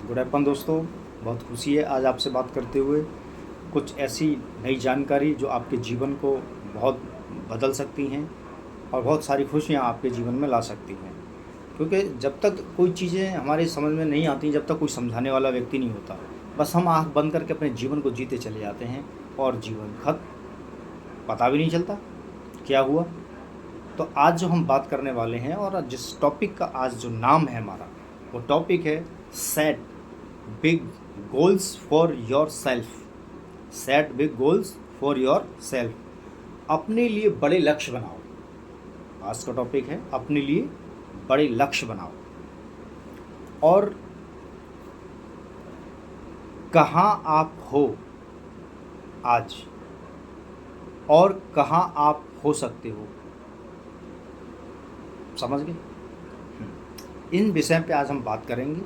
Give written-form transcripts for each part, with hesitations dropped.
Good अपन दोस्तों, बहुत खुशी है आज आपसे बात करते हुए। कुछ ऐसी नई जानकारी जो आपके जीवन को बहुत बदल सकती हैं और बहुत सारी खुशियाँ आपके जीवन में ला सकती हैं। क्योंकि जब तक कोई चीज़ें हमारे समझ में नहीं आती, जब तक कोई समझाने वाला व्यक्ति नहीं होता, बस हम आँख बंद करके अपने जीवन को जीते चले जाते हैं और जीवन खत्म, पता भी नहीं चलता क्या हुआ। तो आज जो हम बात करने वाले हैं और जिस टॉपिक का आज जो नाम है हमारा, वो टॉपिक है set big goals for your self. Set big goals for your self. अपने लिए बड़े लक्ष्य बनाओ। आज का टॉपिक है अपने लिए बड़े लक्ष्य बनाओ। और कहाँ आप हो आज और कहाँ आप हो सकते हो, समझ गए? इन विषय पे आज हम बात करेंगे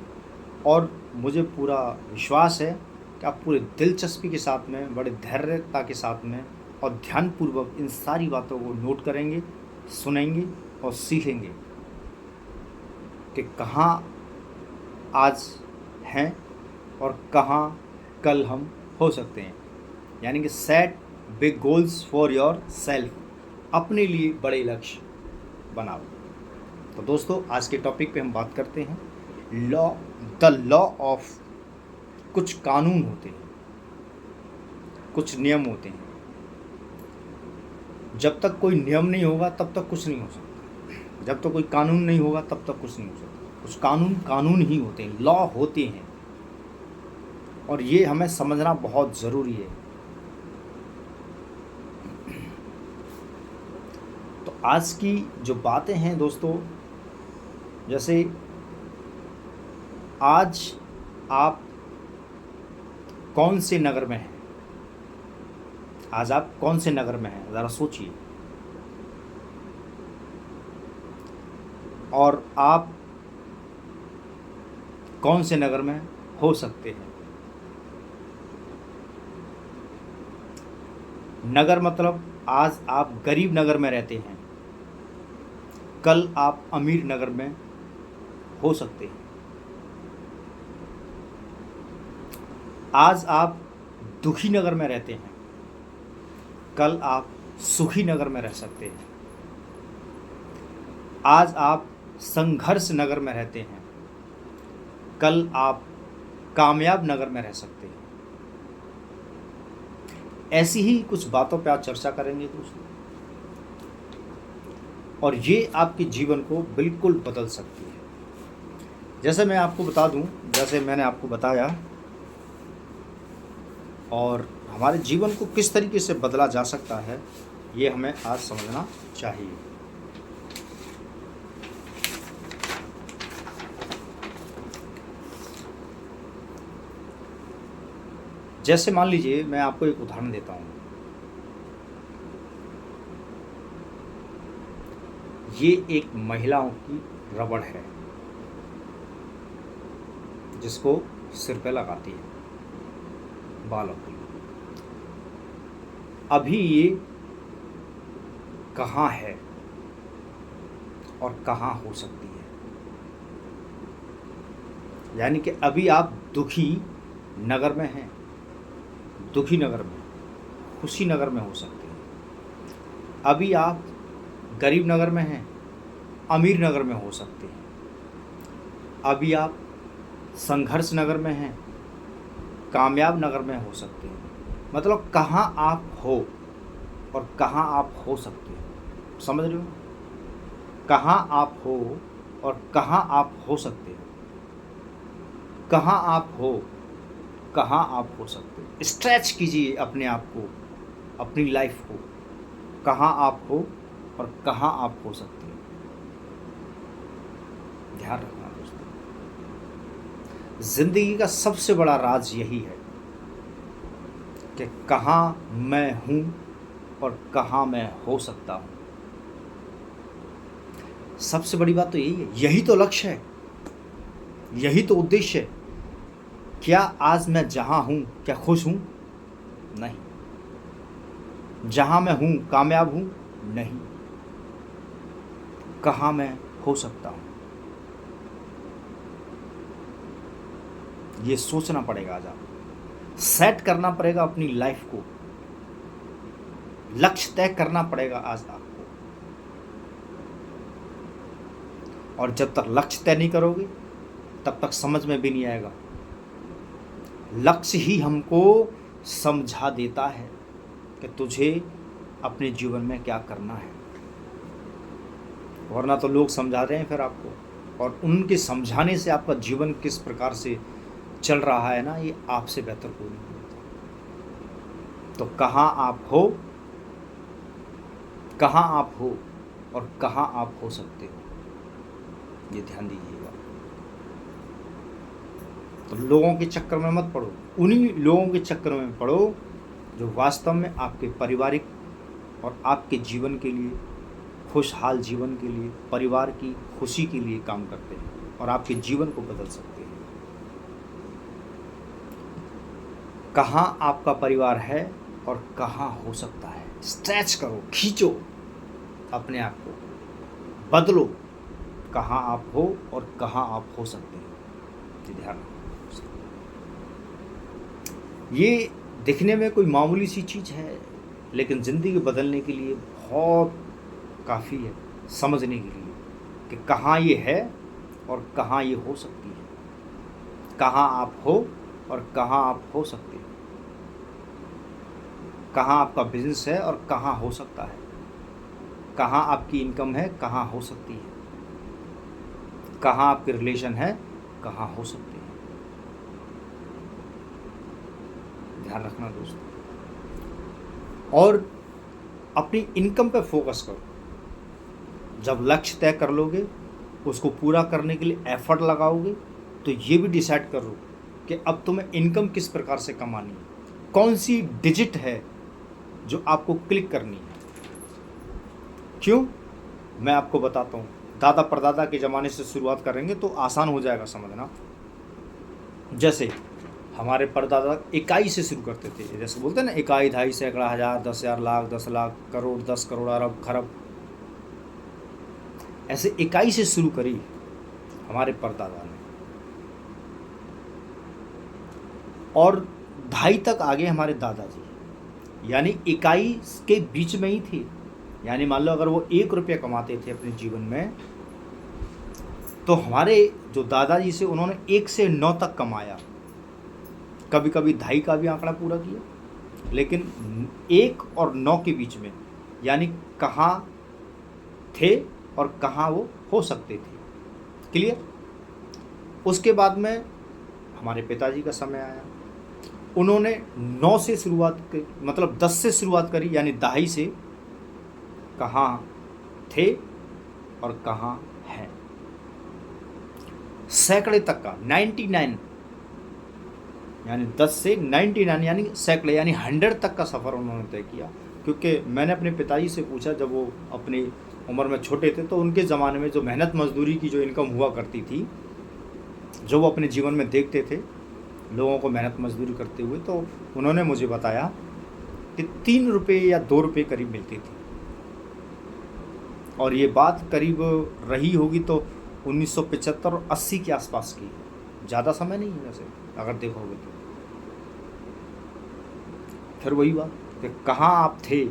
और मुझे पूरा विश्वास है कि आप पूरे दिलचस्पी के साथ में, बड़े धैर्यता के साथ में और ध्यानपूर्वक इन सारी बातों को नोट करेंगे, सुनेंगे और सीखेंगे कि कहाँ आज हैं और कहाँ कल हम हो सकते हैं। यानी कि set big goals for your self. अपने लिए बड़े लक्ष्य बनाओ। तो दोस्तों, आज के टॉपिक पे हम बात करते हैं द लॉ ऑफ। कुछ कानून होते हैं, कुछ नियम होते हैं। जब तक कोई नियम नहीं होगा तब तक कुछ नहीं हो सकता। जब तक कोई कानून नहीं होगा तब तक कुछ नहीं हो सकता। कुछ कानून कानून ही होते हैं, लॉ होते हैं, और ये हमें समझना बहुत ज़रूरी है। तो आज की जो बातें हैं दोस्तों, जैसे आज आप कौन से नगर में हैं? आज आप कौन से नगर में हैं, ज़रा सोचिए। और आप कौन से नगर में हो सकते हैं? नगर मतलब आज आप गरीब नगर में रहते हैं, कल आप अमीर नगर में हो सकते हैं। आज आप दुखी नगर में रहते हैं, कल आप सुखी नगर में रह सकते हैं। आज आप संघर्ष नगर में रहते हैं, कल आप कामयाब नगर में रह सकते हैं। ऐसी ही कुछ बातों पे आज चर्चा करेंगे दोस्तों, और ये आपके जीवन को बिल्कुल बदल सकती है। जैसे मैं आपको बता दूं, जैसे मैंने आपको बताया, और हमारे जीवन को किस तरीके से बदला जा सकता है, ये हमें आज समझना चाहिए। जैसे मान लीजिए, मैं आपको एक उदाहरण देता हूँ। ये एक महिलाओं की रबड़ है जिसको सिर पे लगाती है बालों के लिए। अभी ये कहाँ है और कहाँ हो सकती है? यानी कि अभी आप दुखी नगर में हैं, दुखी नगर में, खुशी नगर में हो सकते हैं। अभी आप गरीब नगर में हैं, अमीर नगर में हो सकते हैं। अभी आप संघर्ष नगर में हैं, कामयाब नगर में हो सकते हैं। मतलब कहाँ आप हो और कहाँ आप हो सकते हो, समझ रहे हो? कहाँ आप हो और कहाँ आप हो सकते हो। कहाँ आप हो, कहाँ आप हो सकते हो। स्ट्रेच कीजिए अपने आप को, अपनी लाइफ को। कहाँ आप हो और कहाँ आप हो सकते हो। ध्यान रखना दोस्तों, जिंदगी का सबसे बड़ा राज यही है कि कहाँ मैं हूँ और कहाँ मैं हो सकता हूँ। सबसे बड़ी बात तो यही है, यही तो लक्ष्य है, यही तो उद्देश्य है। क्या आज मैं जहाँ हूँ क्या खुश हूँ? नहीं। जहाँ मैं हूँ कामयाब हूँ? नहीं। कहाँ मैं हो सकता हूँ? ये सोचना पड़ेगा। आज आप सेट करना पड़ेगा अपनी लाइफ को, लक्ष्य तय करना पड़ेगा आज आपको। और जब तक लक्ष्य तय नहीं करोगे तब तक समझ में भी नहीं आएगा। लक्ष्य ही हमको समझा देता है कि तुझे अपने जीवन में क्या करना है, वरना तो लोग समझा रहे हैं फिर आपको, और उनके समझाने से आपका जीवन किस प्रकार से चल रहा है ना, ये आपसे बेहतर कोई नहीं होता। तो कहाँ आप हो और कहाँ आप हो सकते हो, ये ध्यान दीजिएगा। तो लोगों के चक्कर में मत पड़ो, उन्हीं लोगों के चक्कर में पड़ो जो वास्तव में आपके पारिवारिक और आपके जीवन के लिए, खुशहाल जीवन के लिए, परिवार की खुशी के लिए काम करते हैं और आपके जीवन को बदल सकते हैं। कहाँ आपका परिवार है और कहाँ हो सकता है, स्ट्रेच करो, खींचो अपने आप को, बदलो। कहाँ आप हो और कहाँ आप हो सकते हैं, ये ध्यान रखो। ये दिखने में कोई मामूली सी चीज़ है, लेकिन ज़िंदगी बदलने के लिए बहुत काफ़ी है, समझने के लिए कि कहाँ ये है और कहाँ ये हो सकती है, कहाँ आप हो और कहाँ आप हो सकते हैं, कहाँ आपका बिजनेस है और कहाँ हो सकता है, कहाँ आपकी इनकम है, कहाँ हो सकती है, कहाँ आपके रिलेशन है, कहाँ हो सकते हैं। ध्यान रखना दोस्तों। और अपनी इनकम पे फोकस करो। जब लक्ष्य तय कर लोगे, उसको पूरा करने के लिए एफर्ट लगाओगे, तो ये भी डिसाइड करो कि अब तुम्हें इनकम किस प्रकार से कमानी है, कौन सी डिजिट है जो आपको क्लिक करनी है। क्यों, मैं आपको बताता हूँ। दादा परदादा के ज़माने से शुरुआत करेंगे तो आसान हो जाएगा समझना। जैसे हमारे परदादा इकाई से शुरू करते थे, जैसे बोलते हैं ना, इकाई, ढाई, सैकड़ा, हज़ार, 10,000, लाख, 10 लाख, करोड़, 10 करोड़, अरब, खरब, ऐसे इकाई से शुरू करी हमारे परदादा ने, और ढाई तक आगे हमारे दादाजी, यानी इकाई के बीच में ही थे। यानी मान लो अगर वो 1 रुपया कमाते थे अपने जीवन में, तो हमारे जो दादाजी से उन्होंने 1 से 9 तक कमाया, कभी कभी ढाई का भी आंकड़ा पूरा किया, लेकिन 1 और 9 के बीच में, यानी कहाँ थे और कहाँ वो हो सकते थे। क्लियर। उसके बाद में हमारे पिताजी का समय आया, उन्होंने 9 से शुरुआत की, मतलब 10 से शुरुआत करी, यानी ढाई से कहाँ थे और कहाँ हैं, सैकड़े तक का 99, यानी 10 से 99 यानी सैकड़े, यानी 100 तक का सफ़र उन्होंने तय किया। क्योंकि मैंने अपने पिताजी से पूछा, जब वो अपनी उम्र में छोटे थे, तो उनके ज़माने में जो मेहनत मजदूरी की जो इनकम हुआ करती थी, जो वो अपने जीवन में देखते थे लोगों को मेहनत मजदूरी करते हुए, तो उन्होंने मुझे बताया कि 3 रुपये या 2 रुपये करीब मिलती थी। और ये बात करीब रही होगी तो 1975 और 80 के आसपास की, ज़्यादा समय नहीं है वैसे अगर देखोगे तो। फिर वही बात कि कहाँ आप थे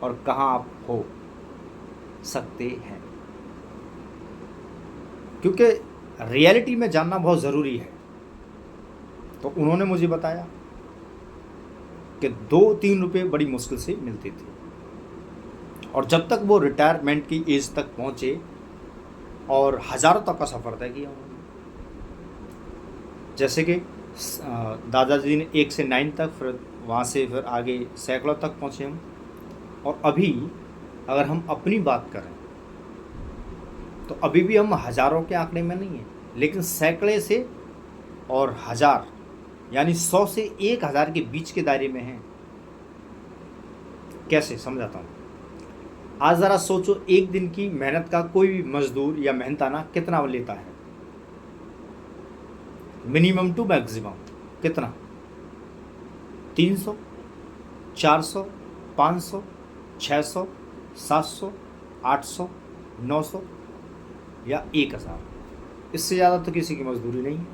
और कहाँ आप हो सकते हैं, क्योंकि रियलिटी में जानना बहुत ज़रूरी है। तो उन्होंने मुझे बताया कि 2-3 रुपये बड़ी मुश्किल से मिलते थे, और जब तक वो रिटायरमेंट की एज तक पहुँचे और हज़ारों तक का सफ़र तय किया उन्होंने। जैसे कि दादाजी ने 1 से 9 तक, फिर वहाँ से फिर आगे सैकड़ों तक पहुँचे हम। और अभी अगर हम अपनी बात करें तो अभी भी हम हज़ारों के आंकड़े में नहीं हैं, लेकिन सैकड़े से और हज़ार, यानी 100 से 1000 के बीच के दायरे में हैं। कैसे समझाता हूँ। आज ज़रा सोचो, एक दिन की मेहनत का कोई भी मजदूर या मेहनताना कितना लेता है, मिनिमम टू मैक्सिमम कितना? 300, 400, 500, 600, 700, 800, 900 या 1000। इससे ज़्यादा तो किसी की मजदूरी नहीं है।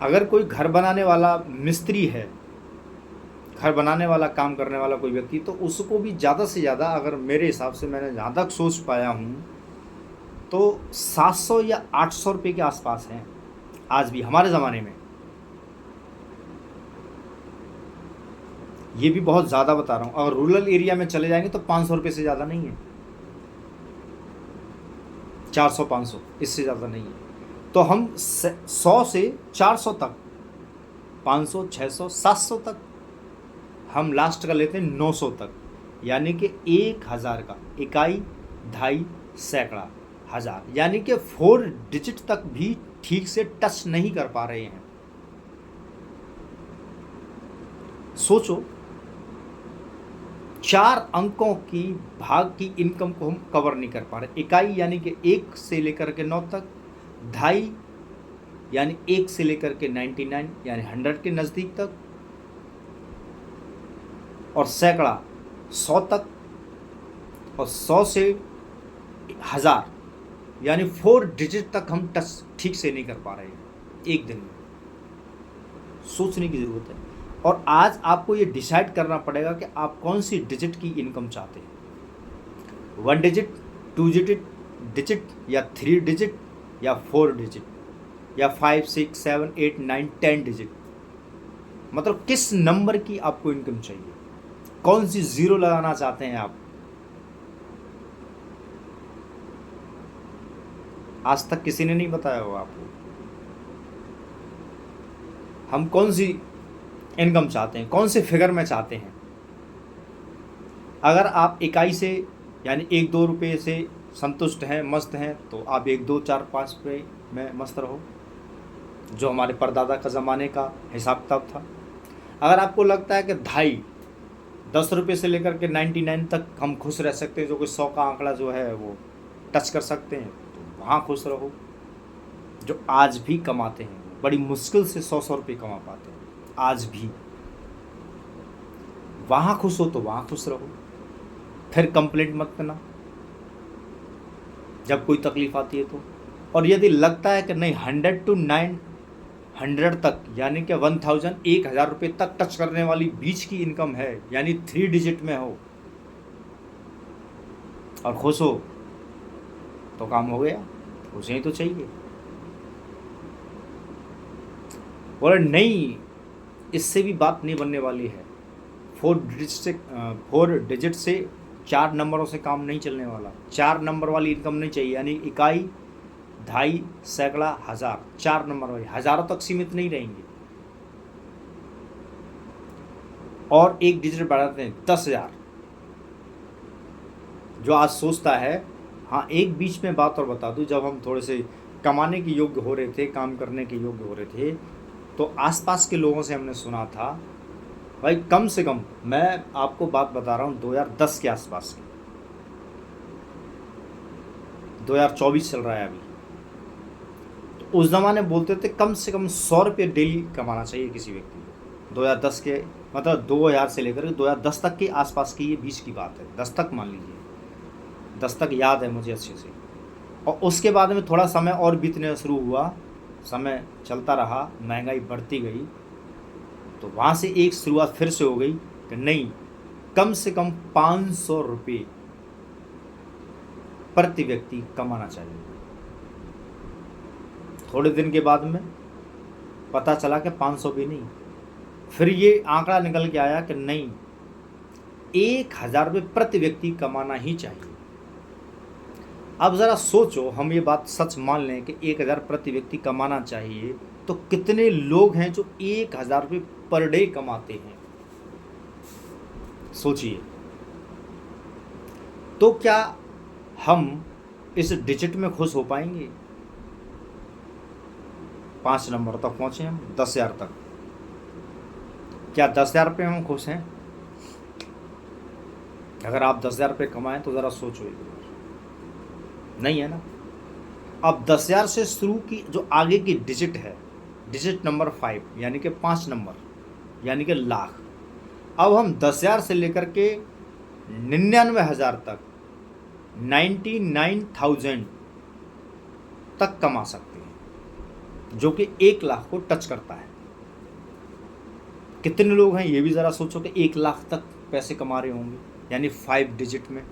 अगर कोई घर बनाने वाला मिस्त्री है, घर बनाने वाला काम करने वाला कोई व्यक्ति, तो उसको भी ज़्यादा से ज़्यादा, अगर मेरे हिसाब से मैंने जहाँ तक सोच पाया हूँ, तो 700 या 800 रुपये के आसपास हैं आज भी हमारे ज़माने में। ये भी बहुत ज़्यादा बता रहा हूँ। अगर रूरल एरिया में चले जाएंगे तो 500 रुपये से ज़्यादा नहीं है, 400-500, इससे ज़्यादा नहीं है। तो हम 100 से 400 तक, 500, 600, 700 तक, हम लास्ट का लेते हैं 900 तक, यानी कि 1000 का इकाई, ढाई, सैकड़ा, हज़ार, यानी कि 4 डिजिट तक भी ठीक से टच नहीं कर पा रहे हैं। सोचो, 4 अंकों की भाग की इनकम को हम कवर नहीं कर पा रहे। इकाई यानी कि 1 से लेकर के 9 तक, ढाई यानी 1 से लेकर के 99 यानी 100 के नज़दीक तक, और सैकड़ा 100 तक, और 100 से 1000 यानी 4 डिजिट तक हम टच ठीक से नहीं कर पा रहे हैं एक दिन में। सोचने की ज़रूरत है। और आज आपको ये डिसाइड करना पड़ेगा कि आप कौन सी डिजिट की इनकम चाहते हैं, 1 डिजिट, 2 डिजिट या 3 डिजिट या 4 डिजिट या 5, 6, 7, 8, 9, 10 डिजिट। मतलब किस नंबर की आपको इनकम चाहिए, कौन सी ज़ीरो लगाना चाहते हैं आप। आज तक किसी ने नहीं बताया होगा आपको हम कौन सी इनकम चाहते हैं, कौन से फिगर में चाहते हैं। अगर आप इकाई से यानी 1-2 रुपये से संतुष्ट हैं, मस्त हैं, तो आप 1, 2, 4, 5 रुपये में मस्त रहो, जो हमारे परदादा का ज़माने का हिसाब किताब था। अगर आपको लगता है कि ढाई 10 रुपये से लेकर के 99 तक हम खुश रह सकते हैं, जो कि 100 का आंकड़ा जो है वो टच कर सकते हैं, तो वहाँ खुश रहो। जो आज भी कमाते हैं, बड़ी मुश्किल से 100 रुपये कमा पाते हैं आज भी, वहाँ खुश हो तो वहाँ खुश रहो। फिर कंप्लेंट मत करना जब कोई तकलीफ आती है तो। और यदि लगता है कि नहीं 100 to 900 तक यानी कि 1000 रुपये तक टच करने वाली बीच की इनकम है, यानी 3 डिजिट में हो और खुश हो, तो काम हो गया। उसे ही तो चाहिए। बोले नहीं, इससे भी बात नहीं बनने वाली है। 4 डिजिट से 4 नंबरों से काम नहीं चलने वाला। 4 नंबर वाली इनकम नहीं चाहिए, यानी इकाई, ढाई, सैकड़ा, हज़ार, 4 नंबर वाली, हज़ारों तक सीमित नहीं रहेंगे। और 1 डिजिट बढ़ाते हैं 10,000। जो आज सोचता है, हाँ एक बीच में बात और बता दूं, जब हम थोड़े से कमाने के योग्य हो रहे थे, काम करने के योग्य हो रहे थे, तो आसपास के लोगों से हमने सुना था, भाई कम से कम, मैं आपको बात बता रहा हूँ 2010 के आसपास की, 2024 चल रहा है अभी, तो उस ज़माने बोलते थे कम से कम 100 रुपये डेली कमाना चाहिए किसी व्यक्ति को। 2010 के मतलब 2000 से लेकर 2010 तक के आसपास की ये बीच की बात है, 10 तक मान लीजिए, 10 तक याद है मुझे अच्छे से। और उसके बाद में थोड़ा समय और बीतने शुरू हुआ, समय चलता रहा, महंगाई बढ़ती गई, तो वहाँ से एक शुरुआत फिर से हो गई कि नहीं, कम से कम 500 रुपये प्रति व्यक्ति कमाना चाहिए। थोड़े दिन के बाद में पता चला कि 500 भी नहीं, फिर ये आंकड़ा निकल के आया कि नहीं, 1000 रुपये प्रति व्यक्ति कमाना ही चाहिए। अब ज़रा सोचो, हम ये बात सच मान लें कि 1000 प्रति व्यक्ति कमाना चाहिए, तो कितने लोग हैं जो 1000 रुपये पर डे कमाते हैं, सोचिए। तो क्या हम इस डिजिट में खुश हो पाएंगे? 5 नंबर तक पहुँचे हम, 10,000 तक। क्या 10,000 रुपये हम खुश हैं? अगर आप 10,000 रुपये कमाएं तो ज़रा सोचो, नहीं है ना। अब 10,000 से शुरू की जो आगे की डिजिट है, डिजिट नंबर 5 यानी कि 5 नंबर यानी कि लाख। अब हम 10,000 से लेकर के 99,000 तक, 99,000 तक कमा सकते हैं। जो कि 1 लाख को टच करता है। कितने लोग हैं ये भी ज़रा सोचो कि 1 लाख तक पैसे कमा रहे होंगे, यानी 5 डिजिट में।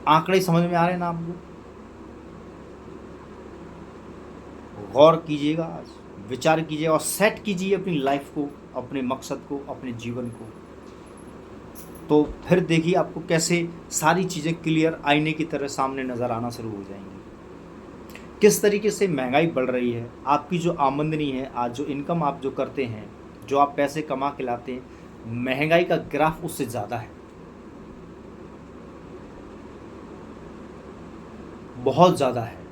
आंकड़े समझ में आ रहे हैं ना आपको? गौर कीजिएगा, आज विचार कीजिए और सेट कीजिए अपनी लाइफ को, अपने मकसद को, अपने जीवन को। तो फिर देखिए आपको कैसे सारी चीज़ें क्लियर आईने की तरह सामने नज़र आना शुरू हो जाएंगी। किस तरीके से महंगाई बढ़ रही है, आपकी जो आमदनी है, आज जो इनकम आप जो करते हैं, जो आप पैसे कमा के लाते हैं, महंगाई का ग्राफ उससे ज़्यादा है, बहुत ज़्यादा है।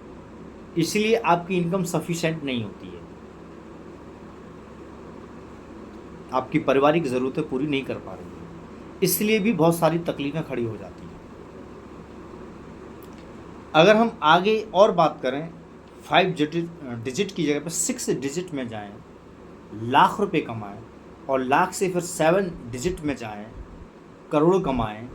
इसलिए आपकी इनकम सफिशेंट नहीं होती है, आपकी पारिवारिक ज़रूरतें पूरी नहीं कर पा रही है, इसलिए भी बहुत सारी तकलीफ़ें खड़ी हो जाती हैं। अगर हम आगे और बात करें, 5 डिजिट की जगह पर 6 डिजिट में जाएं, लाख रुपए कमाएं, और लाख से फिर 7 डिजिट में जाएं, करोड़ कमाएं,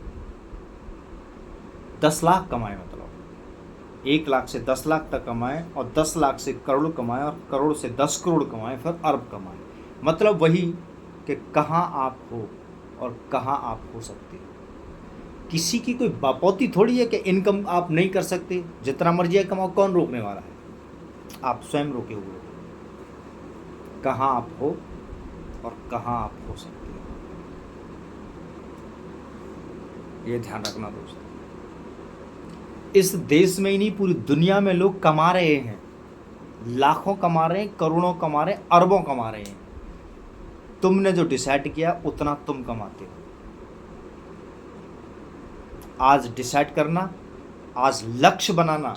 10 लाख कमाएं, मतलब 1 लाख से 10 लाख तक कमाएं, और 10 लाख से करोड़ कमाएं, और करोड़ से 10 करोड़ कमाएं, फिर अरब कमाएं। मतलब वही कि कहाँ आप हो और कहाँ आप हो सकते हो। किसी की कोई बापौती थोड़ी है कि इनकम आप नहीं कर सकते, जितना मर्जी कमाओ, कौन रोकने वाला है? आप स्वयं रोके हुए हो। कहाँ आप हो और कहाँ आप हो सकते हो, ये ध्यान रखना दोस्तों। इस देश में ही नहीं, पूरी दुनिया में लोग कमा रहे हैं, लाखों कमा रहे हैं, करोड़ों कमा रहे हैं, अरबों कमा रहे हैं। तुमने जो डिसाइड किया उतना तुम कमाते हो। आज डिसाइड करना, आज लक्ष्य बनाना,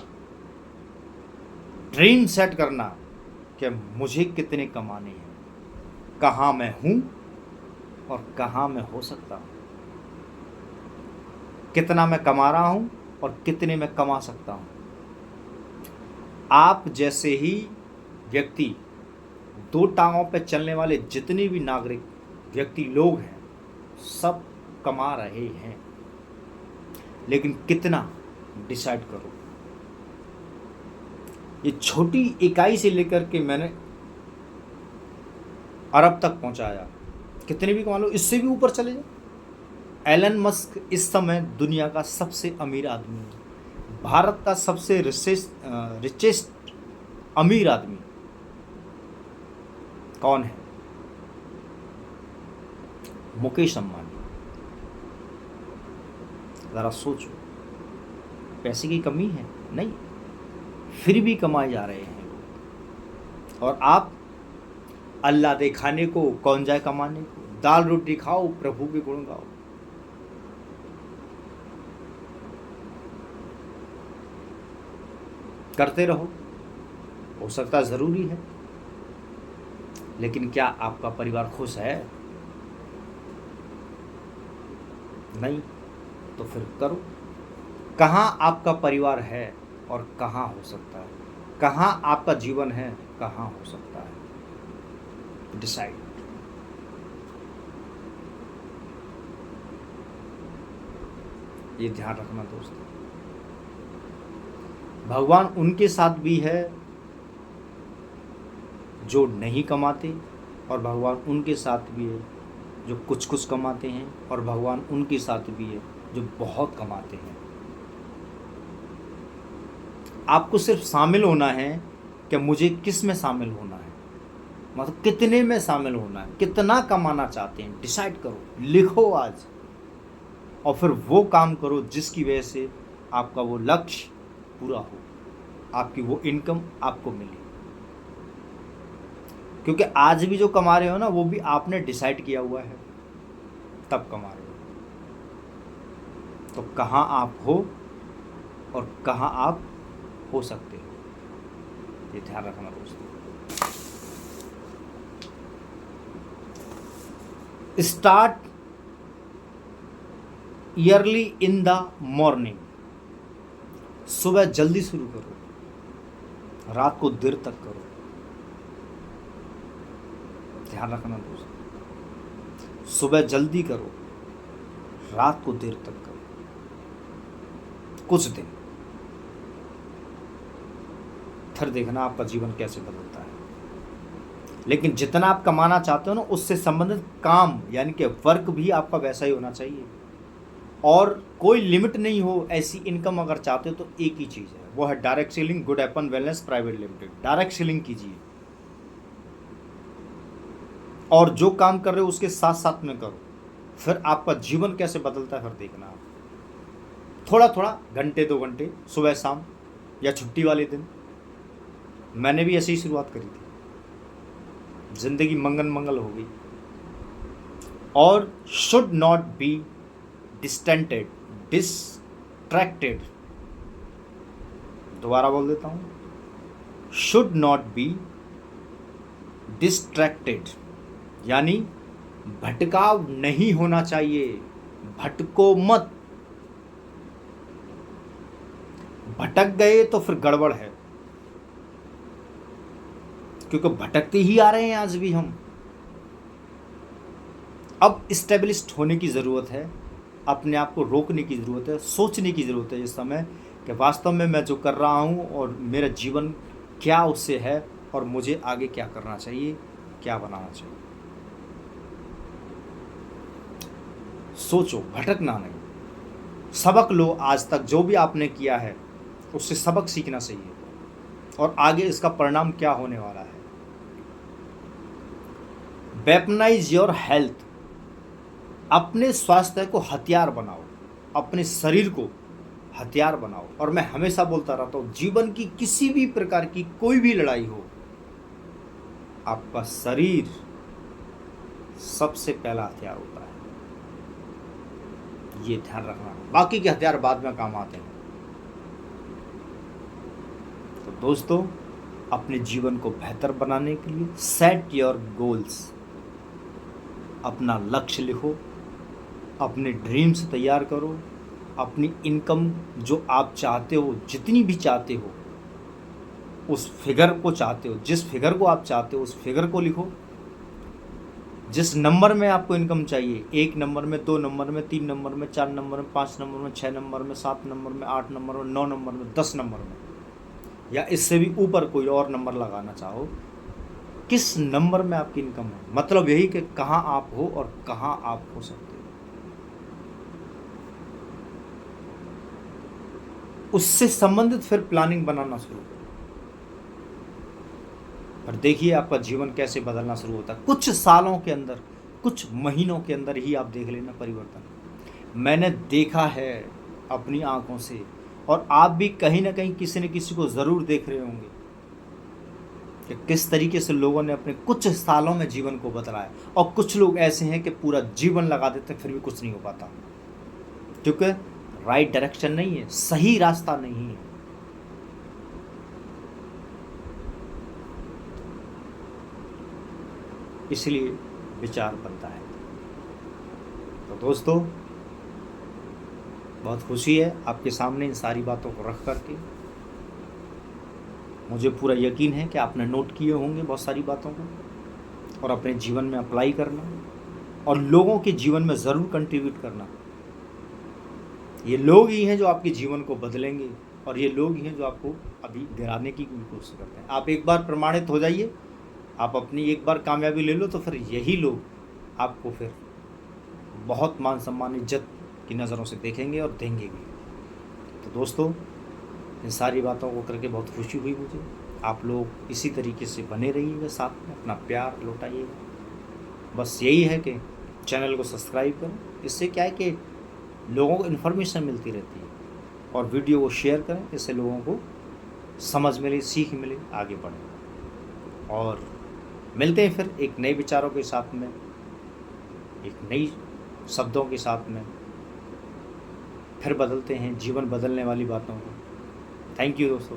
ड्रीम सेट करना कि मुझे कितने कमाने हैं, कहाँ मैं हूँ और कहाँ मैं हो सकता हूँ, कितना मैं कमा रहा हूँ और कितने में कमा सकता हूँ। आप जैसे ही व्यक्ति, 2 टांगों पर चलने वाले जितने भी नागरिक व्यक्ति लोग हैं, सब कमा रहे हैं, लेकिन कितना डिसाइड करो। ये छोटी इकाई से लेकर के मैंने अरब तक पहुंचाया, कितने भी कमा लो, इससे भी ऊपर चले जाओ। एलन मस्क इस समय दुनिया का सबसे अमीर आदमी है, भारत का सबसे रिचेस्ट अमीर आदमी कौन है? मुकेश अंबानी। ज़रा सोचो, पैसे की कमी है? नहीं, फिर भी कमाए जा रहे हैं। और आप, अल्लाह दे खाने को कौन जाए कमाने को, दाल रोटी खाओ, प्रभु के गुण गाओ। करते रहो, हो सकता ज़रूरी है, लेकिन क्या आपका परिवार खुश है? नहीं, तो फिर करो। कहाँ आपका परिवार है और कहाँ हो सकता है, कहाँ आपका जीवन है, कहाँ हो सकता है, डिसाइड। ये ध्यान रखना दोस्तों। भगवान उनके साथ भी है जो नहीं कमाते, और भगवान उनके साथ भी है जो कुछ कुछ कमाते हैं, और भगवान उनके साथ भी है जो बहुत कमाते हैं। आपको सिर्फ शामिल होना है कि मुझे किस में शामिल होना है, मतलब कितने में शामिल होना है, कितना कमाना चाहते हैं, डिसाइड करो, लिखो आज, और फिर वो काम करो जिसकी वजह से आपका वो लक्ष्य पूरा हो, आपकी वो इनकम आपको मिले। क्योंकि आज भी जो कमा रहे हो ना, वो भी आपने डिसाइड किया हुआ है, तब कमा रहे हो। तो कहाँ आप हो और कहाँ आप हो सकते हो, ये ध्यान रखना दोस्तों। Start yearly in the morning. सुबह जल्दी शुरू करो, रात को देर तक करो। ध्यान रखना दोस्तों, सुबह जल्दी करो, रात को देर तक करो, कुछ दिन। फिर देखना आपका जीवन कैसे बदलता है। लेकिन जितना आप कमाना चाहते हो ना, उससे संबंधित काम यानी कि वर्क भी आपका वैसा ही होना चाहिए, और कोई लिमिट नहीं हो ऐसी इनकम अगर चाहते हो तो एक ही चीज़ है, वो है डायरेक्ट सेलिंग गुड एपन wellness private limited. Direct selling कीजिए और जो काम कर रहे हो उसके साथ साथ में करो, फिर आपका जीवन कैसे बदलता है फिर देखना आप। थोड़ा थोड़ा, घंटे 2 घंटे सुबह शाम या छुट्टी वाले दिन। मैंने भी ऐसे ही शुरुआत करी थी, जिंदगी मंगन मंगल हो गई। और शुड नॉट बी डिस्ट्रैक्टेड। दोबारा बोल देता हूं, शुड नॉट बी डिस्ट्रैक्टेड, यानी भटकाव नहीं होना चाहिए। भटको मत, भटक गए तो फिर गड़बड़ है, क्योंकि भटकते ही आ रहे हैं आज भी हम। अब स्टेबलिश्ड होने की ज़रूरत है, अपने आप को रोकने की ज़रूरत है, सोचने की ज़रूरत है इस समय कि वास्तव में मैं जो कर रहा हूँ और मेरा जीवन क्या उससे है, और मुझे आगे क्या करना चाहिए, क्या बनाना चाहिए। सोचो, भटकना नहीं। सबक लो, आज तक जो भी आपने किया है उससे सबक सीखना चाहिए, और आगे इसका परिणाम क्या होने वाला है। वेपनाइज योर हेल्थ, अपने स्वास्थ्य को हथियार बनाओ, अपने शरीर को हथियार बनाओ। और मैं हमेशा बोलता रहता हूँ, जीवन की किसी भी प्रकार की कोई भी लड़ाई हो, आपका शरीर सबसे पहला हथियार होता है, ये ध्यान रखना। बाकी के हथियार बाद में काम आते हैं। तो दोस्तों, अपने जीवन को बेहतर बनाने के लिए सेट योर गोल्स, अपना लक्ष्य लिखो, अपने ड्रीम्स तैयार करो, अपनी इनकम जो आप चाहते हो, जितनी भी चाहते हो, उस फिगर को चाहते हो, जिस फिगर को आप चाहते हो उस फिगर को लिखो। जिस नंबर में आपको इनकम चाहिए, 1 नंबर में, 2 नंबर में, 3 नंबर में, 4 नंबर में, 5 नंबर में, 6 नंबर में, 7 नंबर में, 8 नंबर में, 9 नंबर में, 10 नंबर में, या इससे भी ऊपर कोई और नंबर लगाना चाहो, किस नंबर में आपकी इनकम है, मतलब यही कि कहाँ आप हो और कहाँ आप हो सकते हो। उससे संबंधित फिर प्लानिंग बनाना शुरू करो, और देखिए आपका जीवन कैसे बदलना शुरू होता है। कुछ सालों के अंदर, कुछ महीनों के अंदर ही आप देख लेना परिवर्तन। मैंने देखा है अपनी आंखों से, और आप भी कहीं ना कहीं किसी न किसी को ज़रूर देख रहे होंगे कि किस तरीके से लोगों ने अपने कुछ सालों में जीवन को बदला है। और कुछ लोग ऐसे हैं कि पूरा जीवन लगा देते फिर भी कुछ नहीं हो पाता, क्योंकि राइट डायरेक्शन नहीं है, सही रास्ता नहीं है। इसलिए विचार बनता है। तो दोस्तों, बहुत खुशी है आपके सामने इन सारी बातों को रख करके। मुझे पूरा यकीन है कि आपने नोट किए होंगे बहुत सारी बातों को, और अपने जीवन में अप्लाई करना और लोगों के जीवन में ज़रूर कंट्रीब्यूट करना। ये लोग ही हैं जो आपके जीवन को बदलेंगे, और ये लोग ही हैं जो आपको अभी गिराने की कोशिश करते हैं। आप एक बार प्रमाणित हो जाइए, आप अपनी एक बार कामयाबी ले लो, तो फिर यही लोग आपको फिर बहुत मान सम्मान इज्जत की नज़रों से देखेंगे और देंगे भी। तो दोस्तों, इन सारी बातों को करके बहुत खुशी हुई मुझे। आप लोग इसी तरीके से बने रहिएगा, साथ में अपना प्यार लौटाइएगा। बस यही है कि चैनल को सब्सक्राइब करें, इससे क्या है कि लोगों को इन्फॉर्मेशन मिलती रहती है, और वीडियो को शेयर करें, इससे लोगों को समझ मिले, सीख मिले, आगे बढ़ें। और मिलते हैं फिर एक नए विचारों के साथ में, एक नई शब्दों के साथ में, फिर बदलते हैं जीवन बदलने वाली बातों को। थैंक यू दोस्तों।